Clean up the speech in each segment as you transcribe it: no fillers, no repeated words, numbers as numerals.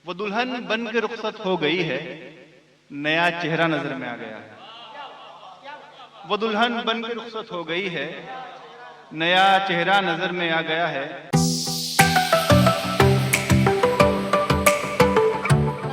वो दुल्हन बन के रुखसत हो गई है, नया चेहरा नजर में आ गया है। वो दुल्हन बन के रुखसत हो गई है, नया चेहरा नजर में आ गया है।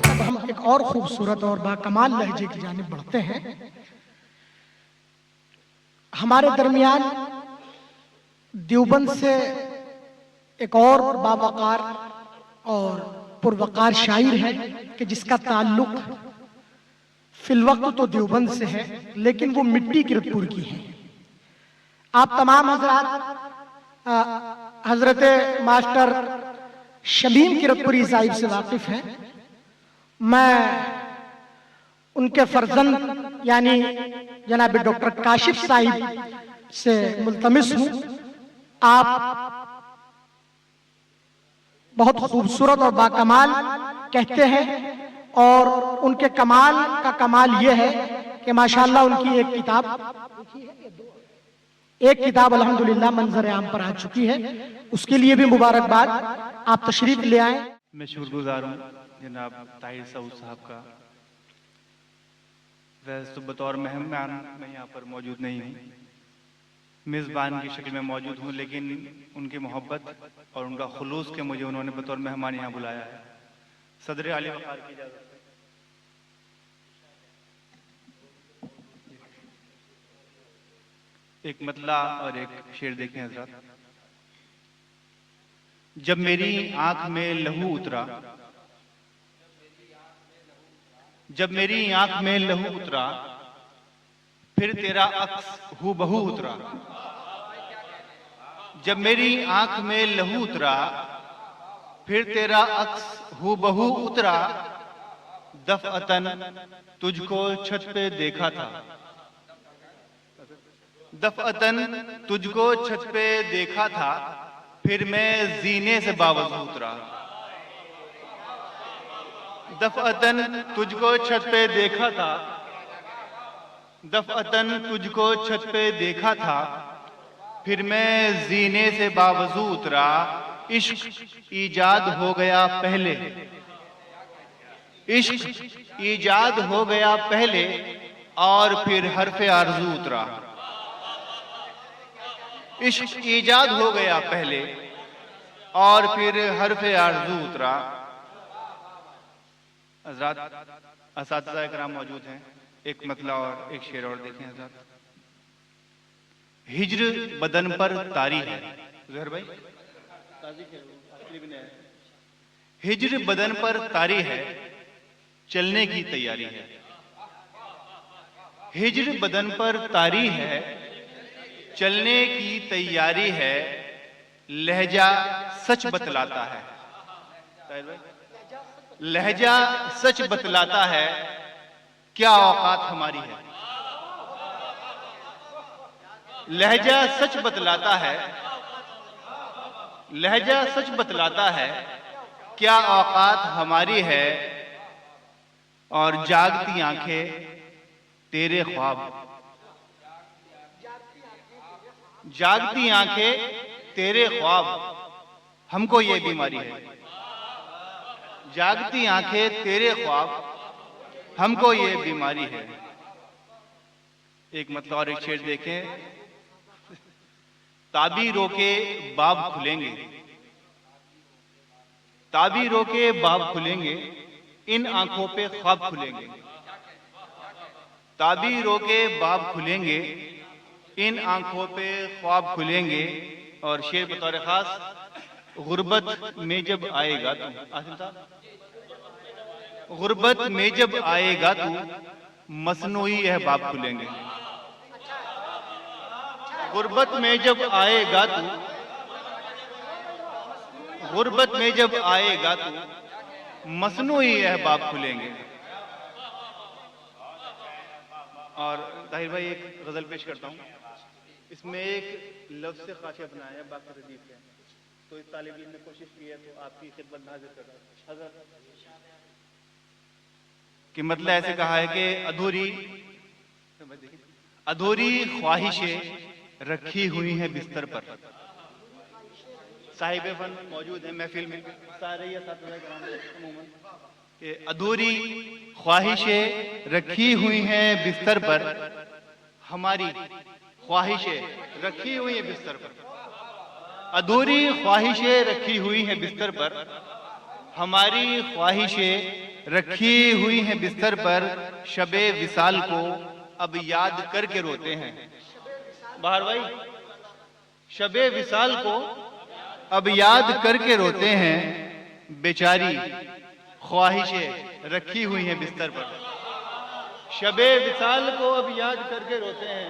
अब हम एक और खूबसूरत और बाकमाल लहजे की जानिब बढ़ते हैं। हमारे दरमियान देवबंद से एक और बावकार और पुरवकार शायर है कि जिसका ताल्लुक फिलवक्त तो देवबंद से है, लेकिन वो मिट्टी किरतपुर की है। आप तमाम हजरात हजरत मास्टर शमीम किरतपुरी साहिब से वाकिफ हैं। मैं उनके फर्जंद यानी जनाब डॉक्टर काशिफ साहिब से मुल्तमिस हूं। आप बहुत खूबसूरत और बाकमाल कहते हैं, और उनके कमाल का कमाल यह है कि माशाल्लाह उनकी एक किताब अल्हम्दुलिल्लाह मंजर आम पर आ चुकी है। उसके लिए भी मुबारकबाद। आप तशरीफ ले आए। मैं शुक्रगुजार हूँ जनाब ताहिर सऊद साहब का। वैसे तो बतौर मेहमान मैं यहाँ पर मौजूद नहीं हूँ, मेज़बान की शक्ल में मौजूद हूँ, लेकिन उनकी मोहब्बत और उनका खुलूस के मुझे उन्होंने बतौर मेहमान यहाँ बुलाया है। सदर आली वक़ार की इजाज़त से एक मतला और एक शेर देखें हज़रात। जब मेरी आंख में लहू उतरा, जब मेरी आंख में लहू उतरा, फिर तेरा अक्स हूबहू उतरा। जब मेरी आंख में लहू उतरा, फिर तेरा अक्स हूबहू उतरा। दफ़अतन तुझको छत पे देखा था, दफ़अतन तुझको छत पे देखा था, फिर मैं जीने से बावजू उतरा। दफ़अतन तुझको छत पे देखा था, दफ़अतन तुझको छत पे देखा था, फिर मैं जीने से बावजू उतरा। इश्क ईजाद हो गया पहले, इश्क ईजाद हो गया पहले, और फिर हरफ़े आरज़ू उतरा। इश्क ईजाद हो गया पहले और फिर हरफ़े आरज़ू उतरा। हज़रात असातिज़ा इकराम मौजूद हैं, एक मतला और एक शेर और देखें हज़रात। हिज्र बदन पर तारी है, ज़हर भाई हिज्र बदन पर तारी है, चलने की तैयारी है। हिज्र बदन पर तारी है, चलने की तैयारी है। लहजा सच बतलाता है, लहजा सच बतलाता है, क्या औकात हमारी है। लहजा सच बतलाता है, लहजा सच बतलाता है, क्या औकात हमारी है। और जागती आंखें तेरे ख्वाब, जागती आंखें तेरे ख्वाब, हमको ये बीमारी है। जागती आंखें तेरे ख्वाब, हमको ये बीमारी है। एक मतलब और एक शेर देखें। ताबीरों के बाब खुलेंगे, ताबीरों के बाब खुलेंगे, इन आंखों पे ख्वाब खुलेंगे। ताबीरों के बाब खुलेंगे, इन आंखों पे ख्वाब खुलेंगे। और शेर बतौर खास, गुर्बत में जब आएगा तू, आसिम साहब, गुर्बत में जब आएगा तू, मसनूई अहबाब खुलेंगे। गुर्बत में जब आएगा तू, गुर्बत में जब आएगा तू, मसनूई अहबाब खुलेंगे। और ताहिर भाई एक गजल पेश करता हूँ। इसमें एक लफ्ज़ से खाशिया बनाया है बाकी रदीफ है, तो इस तालिब इल्म ने कोशिश की है, तो आपकी खिदमत में हाजिर कर रहा हूँ। कि मतलब ऐसे कहा है कि अधूरी ख्वाहिशें रखी हुई हैं बिस्तर पर। साहिब फन मौजूद है महफिल में, सारे या साथ अमूमन कि अधूरी ख्वाहिशें रखी हुई हैं बिस्तर पर, हमारी ख्वाहिशें रखी हुई हैं बिस्तर पर, अधूरी ख्वाहिशें रखी हुई हैं बिस्तर पर, हमारी ख्वाहिशें रखी हुई हैं बिस्तर पर, शबे विसाल को अब याद करके रोते हैं। बाहर भाई, शबे विसाल को अब याद करके रोते हैं, बेचारी ख्वाहिशें रखी हुई हैं बिस्तर पर। शबे विसाल को अब याद करके रोते हैं,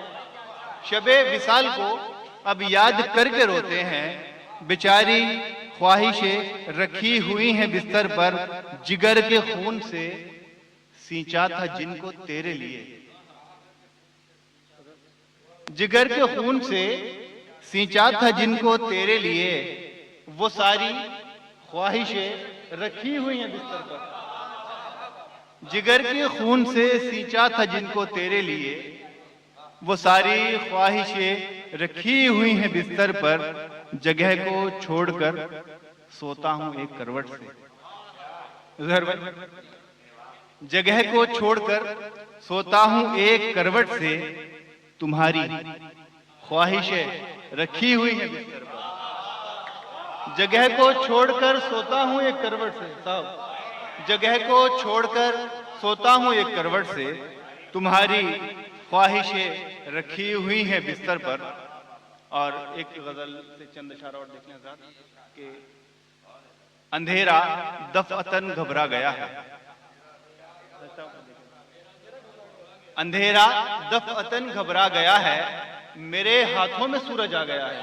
शबे विसाल को अब याद करके रोते हैं, बेचारी ख्वाहिशें रखी हुई हैं बिस्तर पर, जिगर के खून से सींचा था जिनको तेरे लिए, जिगर के खून से सींचा था जिनको तेरे लिए, वो सारी ख्वाहिशें रखी हुई हैं बिस्तर पर, जिगर के खून से सींचा था जिनको तेरे लिए, वो सारी ख्वाहिशें रखी हुई हैं बिस्तर पर, जगह को छोड़कर सोता हूं एक करवट से। जगह को छोड़कर सोता हूं एक करवट से, तुम्हारी ख्वाहिशें रखी हुई हैं बिस्तर पर। जगह को छोड़कर सोता हूं एक करवट से, साहब, जगह को छोड़कर सोता हूं एक करवट से, तुम्हारी ख्वाहिशें रखी हुई हैं बिस्तर पर। और एक गजल से चंद इशारा और देखने साथ कि अंधेरा दफअतन घबरा गया है, अंधेरा दफअतन घबरा गया है, मेरे हाथों में सूरज आ गया है,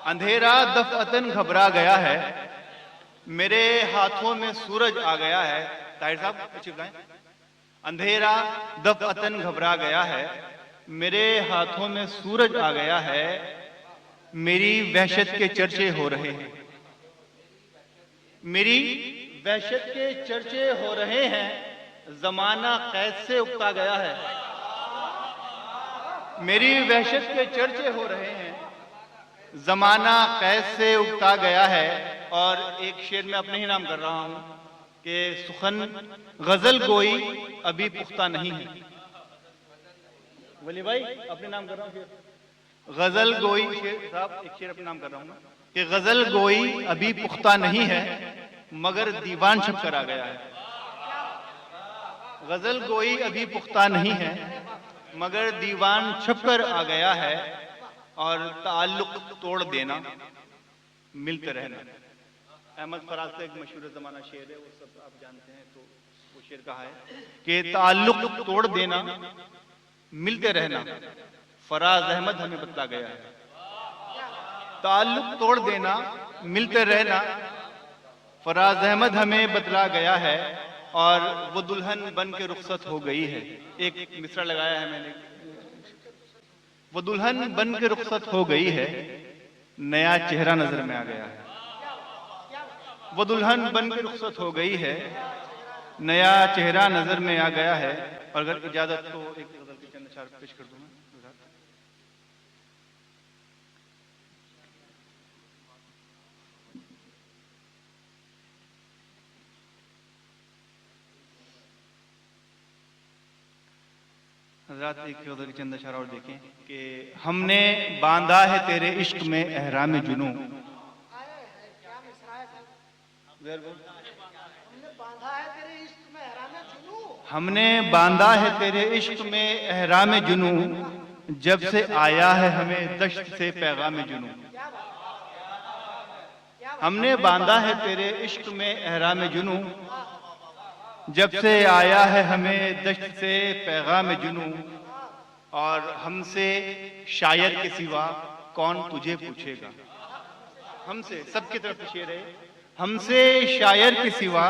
अंधेरा दफअतन घबरा गया है, मेरे हाथों में सूरज आ गया है। ताहिर साहब अच्छी बताएं। अंधेरा दफअतन घबरा गया है, मेरे हाथों में सूरज आ गया है, मेरी वहशत के चर्चे हो रहे हैं, मेरी वहशत के चर्चे हो रहे हैं, जमाना कैद से उकता गया है, मेरी वहशत के चर्चे हो रहे हैं, जमाना कैद से उकता गया है। और एक शेर में अपने ही नाम कर रहा हूं कि सुखन गजल गोई अभी पुख्ता नहीं है। वली भाई अपने नाम कर रहा हूं, गजल गोई शेर साहब एक शेर अपने नाम कर रहा हूं कि गजल गोई अभी पुख्ता नहीं है, मगर दीवान छप कर आ गया है। गजल गोई अभी पुख्ता नहीं है, मगर दीवान छप कर आ गया है। और ताल्लुक तोड़ देना, मिलते रहना। अहमद फराज का एक मशहूर जमाना शेर है, वो सब आप जानते हैं। तो वो शेर कहा है कि ताल्लुक तोड़ देना, मिलते रहना, फराज अहमद हमें बतला गया है। ताल्लुक तोड़ देना, मिलते रहना, फराज अहमद हमें बतला गया है। और वो दुल्हन बन के रुखसत हो गई है। एक मिसरा लगाया है मैंने, वो दुल्हन बन के रुखसत हो गई है, नया चेहरा नजर में आ गया है। वो दुल्हन बन के रुखसत हो गई है, नया चेहरा नजर में आ गया है। और अगर इजाजत तो एक गजल के चंद अशआर पेश कर दूं मैं। हज़रात एक गजल के चंद अशआर और देखें कि हमने बांधा है तेरे इश्क में एहराम जुनू, हमने बांधा है तेरे इश्क में एहराम जुनू, जब से आया है हमें दश्त से पैगाम जुनू। हमने बांधा है तेरे इश्क में एहराम जुनू, जब से आया है हमें दश्त से पैगाम जुनू। और हमसे शायर के सिवा कौन तुझे पूछेगा, हमसे, सबकी तरफ से शेर है, हमसे शायर के सिवा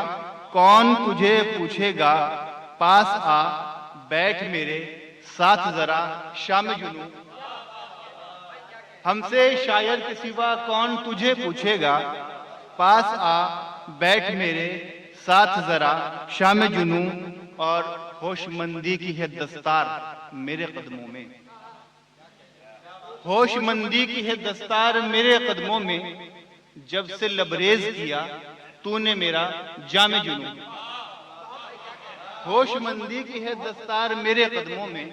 कौन तुझे पूछेगा, पास आ बैठ मेरे साथ जरा शाम जुनू। हमसे शायर के सिवा कौन तुझे पूछेगा, पास आ बैठ मेरे साथ जरा शाम जुनू। और होशमंदी की है दस्तार मेरे कदमों में, होशमंदी की है दस्तार मेरे कदमों में, जब से लबरेज किया तूने मेरा जामे जुनूं। होशमंदी की है दस्तार मेरे कदमों में,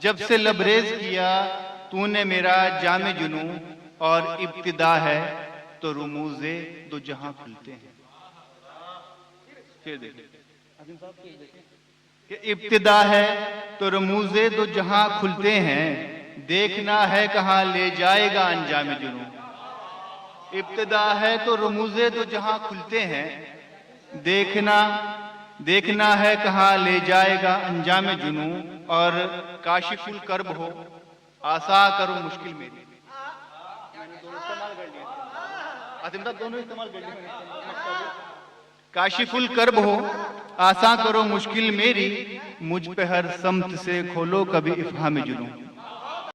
जब से लबरेज किया तूने मेरा जामे जुनूं। और इब्तिदा है तो रुमूज़े दो जहां खुलते हैं। फिर देखिए कि इब्तिदा है तो रुमूज़े दो जहां खुलते हैं, देखना है कहां ले जाएगा अंजाम जुनूं। इब्तिदा है तो रुमूज़े दो जहां खुलते हैं, देखना है कहां ले जाएगा अंजाम जुनूं। और काशिफुल कर्ब हो आसा करो मुश्किल मेरी। दोनों इस्तेमाल कर लिए। काशिफुल कर्ब हो आसा करो मुश्किल मेरी, मुझ पे हर समत से खोलो कभी इफ़हाम जुनूं।